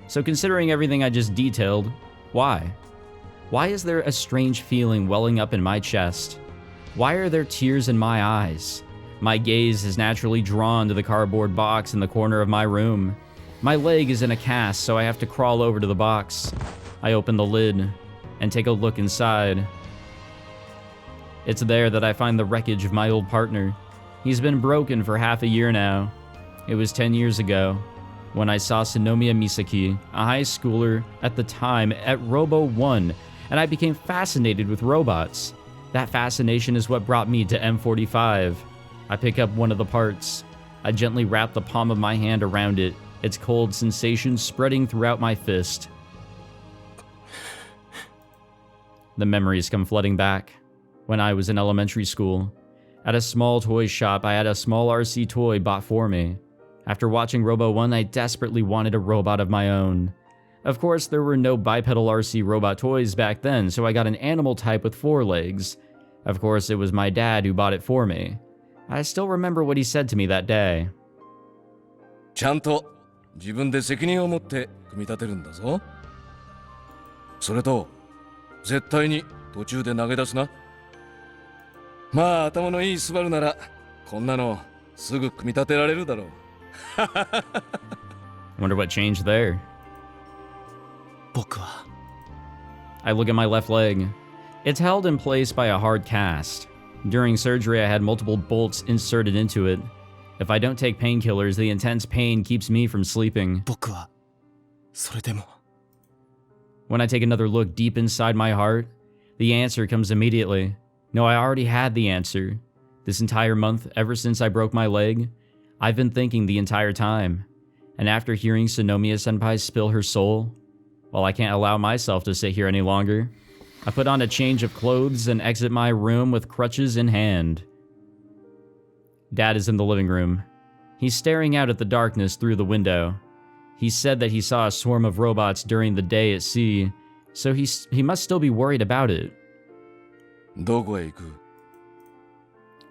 So considering everything I just detailed, why? Why is there a strange feeling welling up in my chest? Why are there tears in my eyes? My gaze is naturally drawn to the cardboard box in the corner of my room. My leg is in a cast, so I have to crawl over to the box. I open the lid and take a look inside. It's there that I find the wreckage of my old partner. He's been broken for half a year now. It was 10 years ago when I saw Senomiya Misaki, a high schooler at the time, at Robo 1, and I became fascinated with robots. That fascination is what brought me to M45. I pick up one of the parts. I gently wrap the palm of my hand around it, its cold sensation spreading throughout my fist. The memories come flooding back. When I was in elementary school, at a small toy shop, I had a small RC toy bought for me. After watching Robo 1, I desperately wanted a robot of my own. Of course, there were no bipedal RC robot toys back then, so I got an animal type with 4 legs. Of course, it was my dad who bought it for me. I still remember what he said to me that day. ちゃんと自分で責任を持って組み立てるんだぞ。それと絶対に途中で投げ出すな。まあ頭のいいスバルならこんなのすぐ組み立てられるだろう。Wonder what changed there. 僕は I look at my left leg. It's held in place by a hard cast. During surgery, I had multiple bolts inserted into it. If I don't take painkillers, the intense pain keeps me from sleeping. 僕はそれでも When I take another look deep inside my heart, the answer comes immediately. No, I already had the answer. This entire month, ever since I broke my leg, I've been thinking the entire time. And after hearing Senomiya-senpai spill her soul, well, I can't allow myself to sit here any longer. I put on a change of clothes and exit my room with crutches in hand. Dad is in the living room. He's staring out at the darkness through the window. He said that he saw a swarm of robots during the day at sea, so he must still be worried about it. どこへ行く?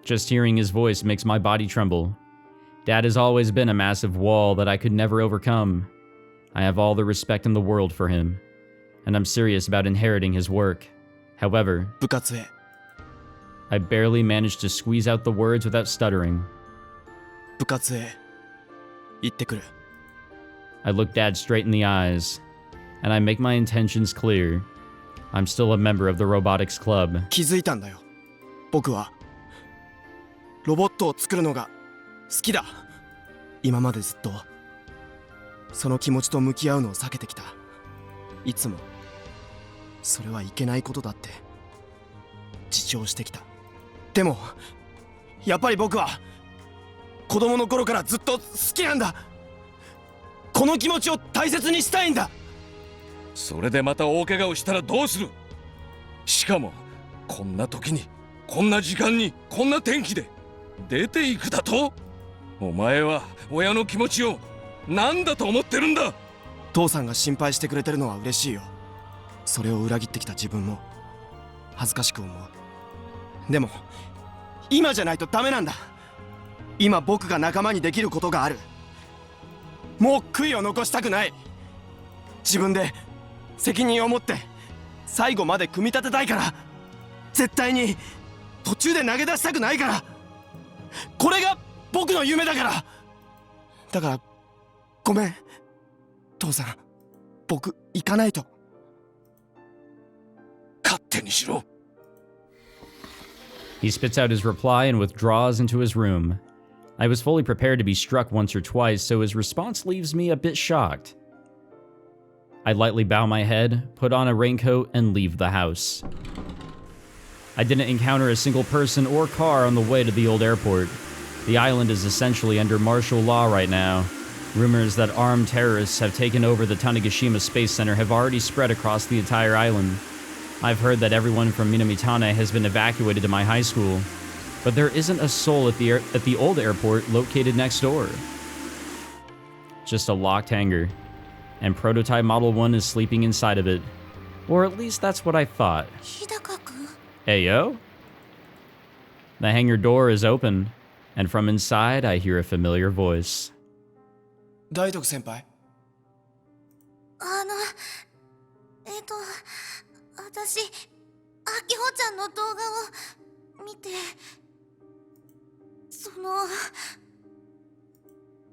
Just hearing his voice makes my body tremble. Dad has always been a massive wall that I could never overcome. I have all the respect in the world for him, and I'm serious about inheriting his work. However, 部活へ I barely managed to squeeze out the words without stuttering. 部活へ行ってくる I look Dad straight in the eyes, and I make my intentions clear. I'm still a member of the Robotics Club. 気づいたんだよ僕はロボットを作るのが好きだ今までずっとその気持ちと向き合うのを避けてきたいつもそれはいけないことだって自重してきたでもやっぱり僕は子供の頃からずっと好きなんだこの気持ちを大切にしたいんだそれでまた大怪我をしたらどうする? しかもこんな時にこんな時間にこんな天気で出ていくだと? お前は親の気持ちを何だと思ってるんだ? 父さんが心配してくれてるのは嬉しいよそれを裏切ってきた自分も恥ずかしく思うでも今じゃないとダメなんだ今僕が仲間にできることがあるもう悔いを残したくない自分で責任を持って最後まで組み立てたいから絶対に途中で投げ出したくないからこれが僕の夢だからだからごめん父さん僕行かないと勝手にしろ He spits out his reply and withdraws into his room. I was fully prepared to be struck once or twice, so his response leaves me a bit shocked. I lightly bow my head, put on a raincoat, and leave the house. I didn't encounter a single person or car on the way to the old airport. The island is essentially under martial law right now. Rumors that armed terrorists have taken over the Tanegashima Space Center have already spread across the entire island. I've heard that everyone from Minamitane has been evacuated to my high school, but there isn't a soul at the old airport located next door. Just a locked hangar, and prototype Model 1 is sleeping inside of it. Or at least that's what I thought. Ayo? The hangar door is open, and from inside I hear a familiar voice. 大徳先輩私、アキホちゃんの動画を見て、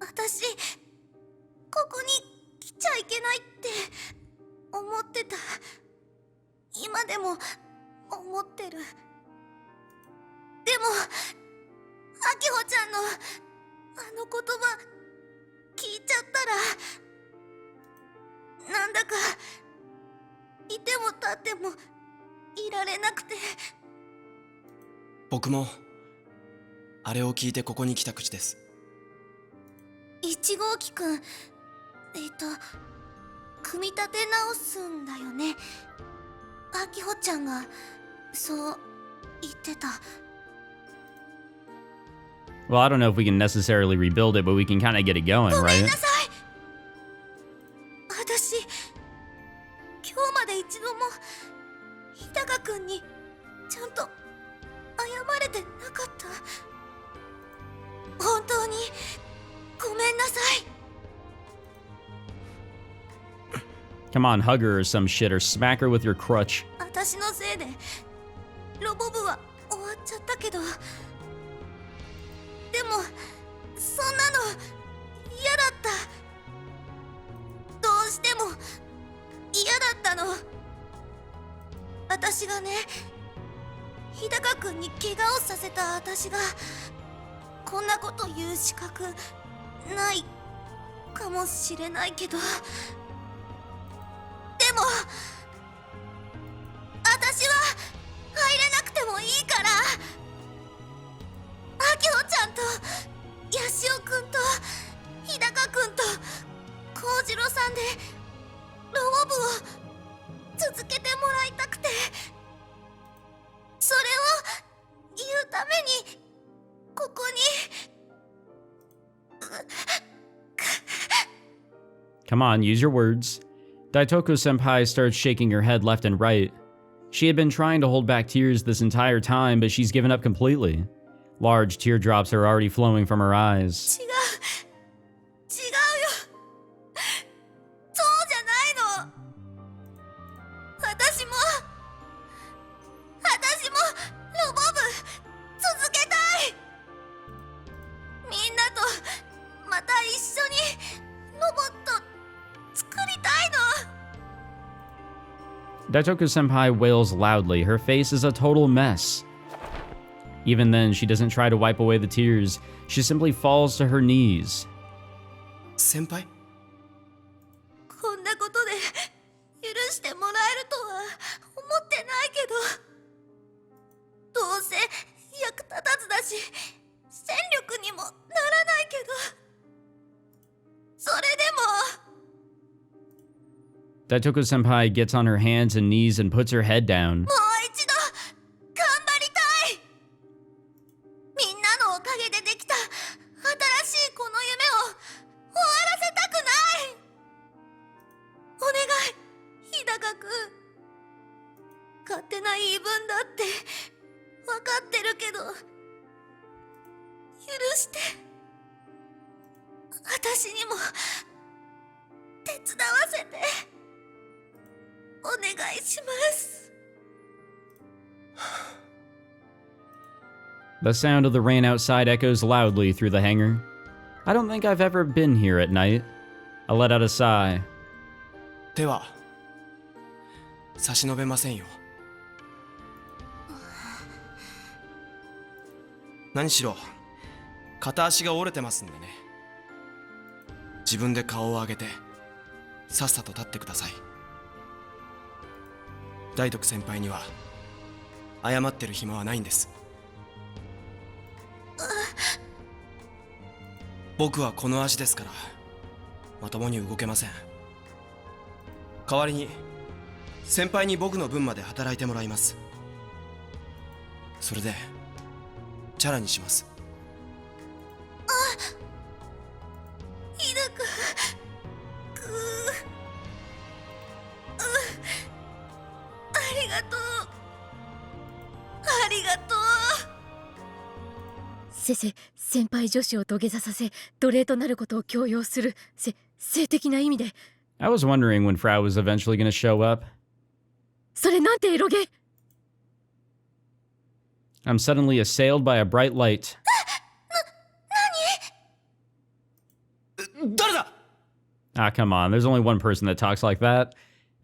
私ここに来ちゃいけないって思ってた。今でも思ってる。でもあきほちゃんのあの言葉聞いちゃったら、なんだかいても立ってもいられなくて。僕もあれを聞いてここに来た口です。1号機くん、組み立て直すんだよね。あきほちゃんがそう言ってた。 Well, I don't know if we can necessarily rebuild it, but we can kind of get it going, ごめん right? なさい。私今日まで一度も日高くんにちゃんと謝れてなかった。本当にごめんなさい。 Come on, hug her or some shit, or smack her with your crutch. 私のせいでロボ部は終わっちゃったけど、でもそんなの嫌だった。どうしても嫌だったの。私がね、日高くんに怪我をさせた私がこんなこと言う資格ないかもしれないけど、でも私は入れなくてもいいから、あきほちゃんとヤシオくんと日高くんと幸次郎さんでロボ部を続けてもらいたくて、それを言うためにここに。 Come on, use your words. Daitoku-senpai starts shaking her head left and right. She had been trying to hold back tears this entire time, but she's given up completely. Large teardrops are already flowing from her eyes. 違うよ、そうじゃないの。私もロボ部続けたい。みんなとまた一緒にロボット作りたいの。 Daitoku-senpai wails loudly. Her face is a total mess. Even then, she doesn't try to wipe away the tears. She simply falls to her knees. 先輩、こんなことで許してもらえるとは思ってないけど、どうせ役立たずだし戦力にもならないけど、それでも。 Daitoku-senpai gets on her hands and knees and puts her head down. もう一度頑張りたい。みんなのおかげでできた新しいこの夢を終わらせたくない。お願い、日高くん。勝手な言い分だって分かってるけど、許して私にも手伝わせてお願いします。 The sound of the rain outside echoes loudly through the hangar. I don't think I've ever been here at night. I let out a sigh. 手は差し伸べませんよ。何しろ片足が折れてますんでね。自分で顔を上げてさっさと立ってください。大徳先輩には謝ってる暇はないんです。僕はこの足ですからまともに動けません。代わりに先輩に僕の分まで働いてもらいます。それでチャラにします。日高くん、ありがとう。ありがとう。先輩女子を土下座させ奴隷となることを強要する性的な意味で。 I was wondering when Frau was eventually going to show up. それなんてエロゲ。I'm suddenly assailed by a bright light. 誰だ Ah, come on. There's only one person that talks like that.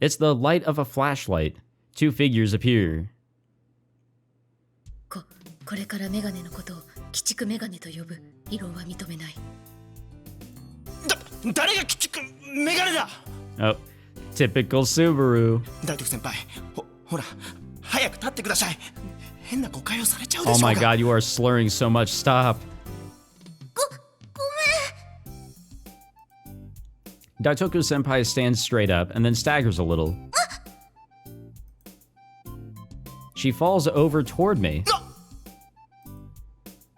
It's the light of a flashlight. Two figures appear. これからメガネのことを鬼畜メガネと呼ぶ。異論は認めない。誰が鬼畜メガネだ Oh, typical Subaru. 大徳先輩、ほら、早く立ってください。変な誤解をされちゃうで Oh しょう my が。 god, you are slurring so much. Stop. ごめん。 Daitoku senpai stands straight up and then staggers a little. She falls over toward me.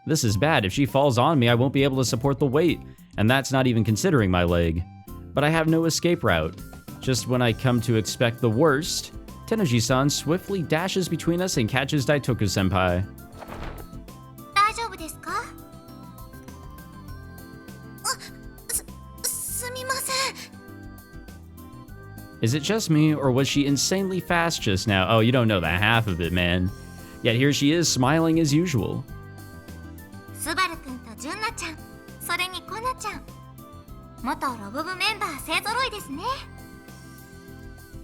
This is bad. If she falls on me, I won't be able to support the weight. And that's not even considering my leg. But I have no escape route. Just when I come to expect the worst, Tennoji-san swiftly dashes between us and catches Daitoku senpai. 大丈夫ですか？すみません。 Is it just me, or was she insanely fast just now? Oh, you don't know the half of it, man. Yet here she is, smiling as usual. スバルくんとジュンナちゃん、それにコナちゃん。元ロボ部メンバー勢ぞろいですね。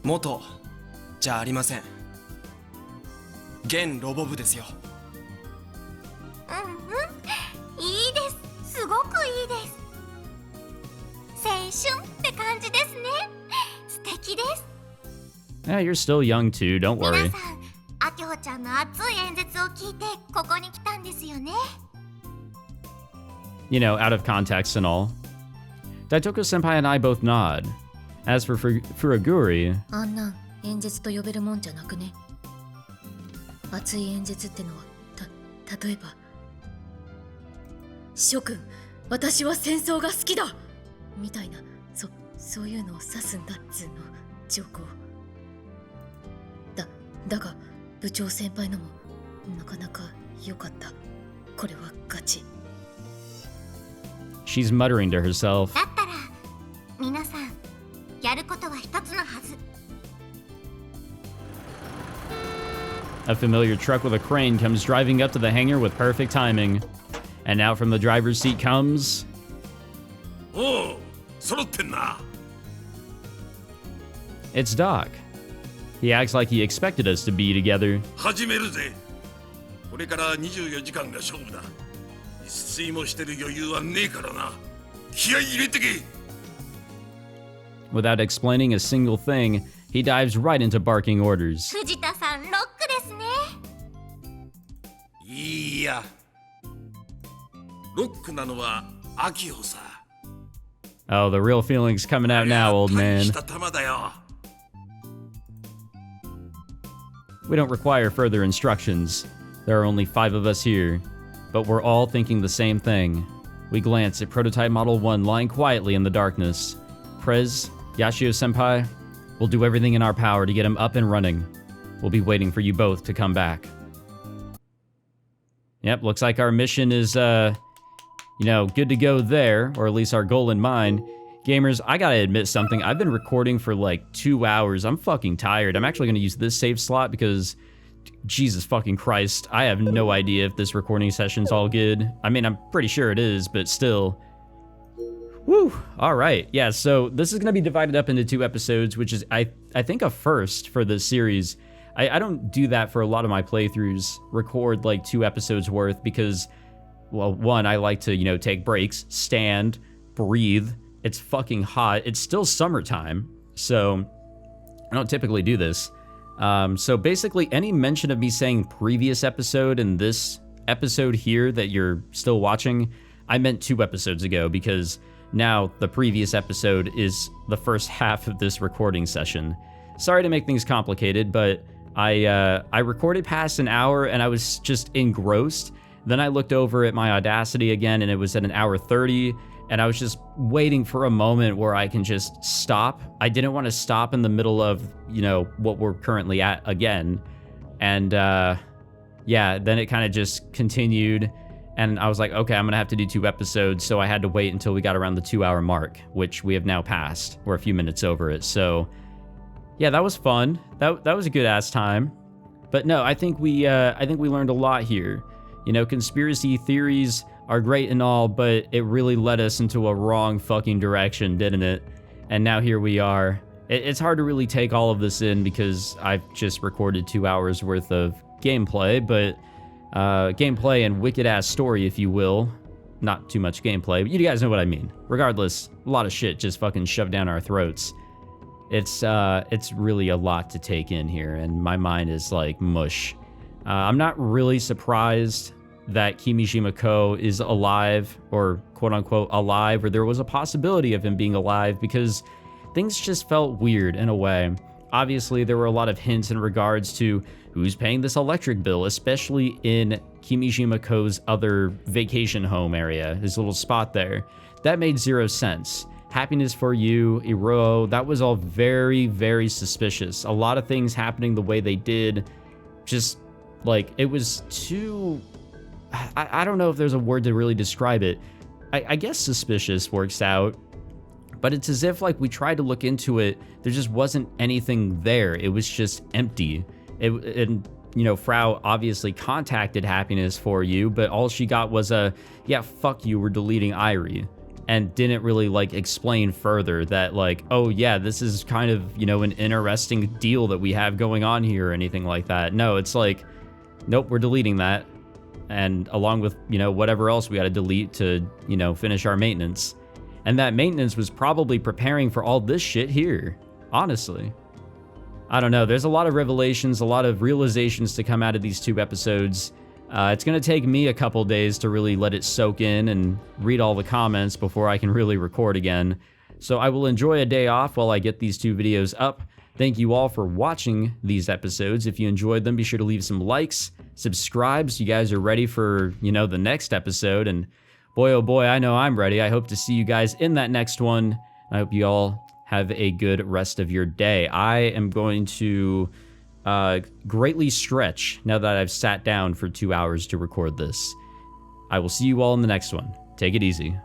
元じゃありません。現ロボ部ですよ。うんうん、いいです。すごくいいです。青春って感じですね。素敵です。 Yeah, you're still young too, don't 皆 worry. さん、アキホちゃんの熱い演説を聞いてここに来たんですよね。You know, out of context and all. Daitoku senpai and I both nod. As for Furaguri, あんなん演説と呼べるもんじゃなくね。熱い演説ってのは例えば諸君、私は戦争が好きだみたいな、そういうのを指すんだっつうの、上皇。だが部長先輩のもなかなか良かった。これはガチ。 she's muttering to herself. だったら皆さんやることは一つのはず。 A familiar truck with a crane comes driving up to the hangar with perfect timing. And out from the driver's seat comes... おう、揃ってんな。 It's Doc. He acts like he expected us to be together. 始めるぜ。これから24時間が勝負だ。一睡もしてる余裕はねえからな。気合い入れてけ。 Without explaining a single thing, he dives right into barking orders. 藤田さんロックですね。いや、ロックなのは秋穂さ。 Oh, the real feeling's coming out now, old 大 man. した玉だよ。 We don't require further instructions. There are only 5 of us here, but we're all thinking the same thing. We glance at prototype Model 1 lying quietly in the darkness. Prez, Yashio senpai, we'll do everything in our power to get him up and running. We'll be waiting for you both to come back. Yep, looks like our mission is, good to go there, or at least our goal in mind. Gamers, I gotta admit something. I've been recording for like 2 hours. I'm fucking tired. I'm actually gonna use this save slot because, Jesus fucking Christ, I have no idea if this recording session's all good. I mean, I'm pretty sure it is, but still. Woo! Alright, yeah, so this is gonna be divided up into 2 episodes, which is, I think, a first for this series. I don't do that for a lot of my playthroughs, record like 2 episodes worth, because, well, one, I like to, take breaks, stand, breathe. It's fucking hot. It's still summertime, so I don't typically do this. So basically, any mention of me saying previous episode in this episode here that you're still watching, I meant 2 episodes ago, because now the previous episode is the first half of this recording session. Sorry to make things complicated, but I recorded past an hour and I was just engrossed. Then I looked over at my Audacity again and it was at an hour 30, and I was just waiting for a moment where I can just stop. I didn't want to stop in the middle of, what we're currently at again. And then it kind of just continued, and I was like, okay, I'm gonna have to do 2 episodes, so I had to wait until we got around the 2-hour mark, which we have now passed. We're a few minutes over it, so yeah, that was fun. That was a good ass time. But no, I think we learned a lot here. You know, conspiracy theories are great and all, but it really led us into a wrong fucking direction, didn't it? And now here we are. It's hard to really take all of this in because I've just recorded 2 hours worth of gameplay, but gameplay and wicked-ass story, if you will. Not too much gameplay, but you guys know what I mean. Regardless, a lot of shit just fucking shoved down our throats. It's really a lot to take in here, and my mind is like mush. I'm not really surprised that Kimijima Ko is alive, or quote-unquote alive, or there was a possibility of him being alive, because things just felt weird in a way. Obviously, there were a lot of hints in regards to who's paying this electric bill, especially in Kimijima Ko's other vacation home area, his little spot there. That made zero sense. Happiness for you, Iro, that was all very, very suspicious. A lot of things happening the way they did, just like, it was too... I don't know if there's a word to really describe it. I guess suspicious works out, but it's as if like we tried to look into it, there just wasn't anything there. It was just empty. And you know, Frau obviously contacted Happiness for you, but all she got was a, yeah, fuck you, we're deleting Irie. And didn't really like explain further that like, oh yeah, this is kind of, you know, an interesting deal that we have going on here or anything like that. No, it's like, nope, we're deleting that. And along with, you know, whatever else we got to delete to, you know, finish our maintenance. And that maintenance was probably preparing for all this shit here, honestly. I don't know, there's a lot of revelations, a lot of realizations to come out of these 2 episodes. It's going to take me a couple days to really let it soak in and read all the comments before I can really record again. So I will enjoy a day off while I get these 2 videos up. Thank you all for watching these episodes. If you enjoyed them, be sure to leave some likes, subscribe so you guys are ready for, you know, the next episode. And boy, oh boy, I know I'm ready. I hope to see you guys in that next one. I hope you all have a good rest of your day. I am going to greatly stretch now that I've sat down for 2 hours to record this. I will see you all in the next one. Take it easy.